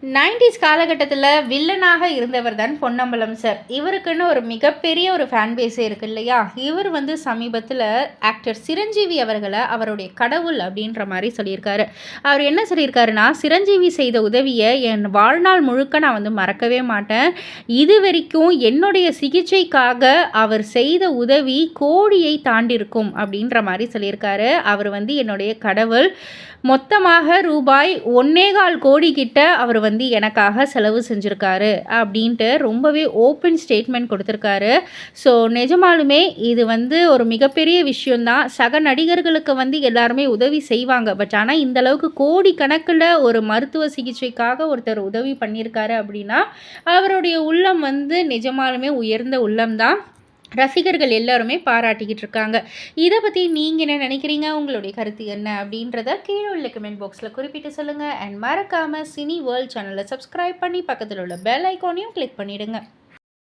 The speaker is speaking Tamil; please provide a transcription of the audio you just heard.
90s காலகட்டத்தில வில்லனாக இருந்தவர் தான் பொன்னம்பலம் சார். இவருக்குன்னு ஒரு மிகப்பெரிய ஒரு ஃபேன் பேஸே இருக்கு இல்லையா? இவர் வந்து சமீபத்தில ஆக்டர் சிரஞ்சீவி அவர்கள அவருடைய கடவுள் அப்படின்ற மாரி சொல்லியிருக்காரு. அவர் என்ன சொல்லியிருக்காருன்னா, "சிரஞ்சீவி செய்த உதவிய என் வாழ்நாள் முழுக்க நான் வந்து மறக்கவே மாட்டேன். இதுவரைக்கும் என்னுடைய சிகிச்சைக்காக அவர் செய்த உதவி கோடியை தாண்டியிருக்கும்." அப்படின்ற மாரி சொல்லியிருக்காரு. அவர் வந்து என்னுடைய கடவுள். மொத்தமாக ரூபாய் 1.25 கோடி கிட்ட அவர் வந்து எனக்காக செலவு செஞ்சிருக்காரு அப்படின்ட்டு ரொம்பவே ஓப்பன் ஸ்டேட்மெண்ட் கொடுத்துருக்காரு. ஸோ நிஜமாலுமே இது வந்து ஒரு மிகப்பெரிய விஷயம் தான். சக நடிகர்களுக்கு வந்து எல்லாருமே உதவி செய்வாங்க. பட் ஆனால் இந்த அளவுக்கு கோடிக்கணக்கில் ஒரு மருத்துவ சிகிச்சைக்காக ஒருத்தர் உதவி பண்ணியிருக்காரு அப்படின்னா, அவருடைய உள்ளம் வந்து நிஜமாலுமே உயர்ந்த உள்ளம் தான். ரசிகர்கள் எல்லாருமே பாராட்டிக்கிட்டு இருக்காங்க. இத பத்தி நீங்க என்ன நினைக்கிறீங்க? உங்களுடைய கருத்து என்ன? அப்படின்றத கீழ உள்ள கமெண்ட் பாக்ஸ்ல குறிப்பிட்டு சொல்லுங்க. அண்ட் மறக்காம சினி வேர்ல்ட் சேனல சப்ஸ்கிரைப் பண்ணி பக்கத்துல உள்ள பெல் ஐகானையும் கிளிக் பண்ணிடுங்க.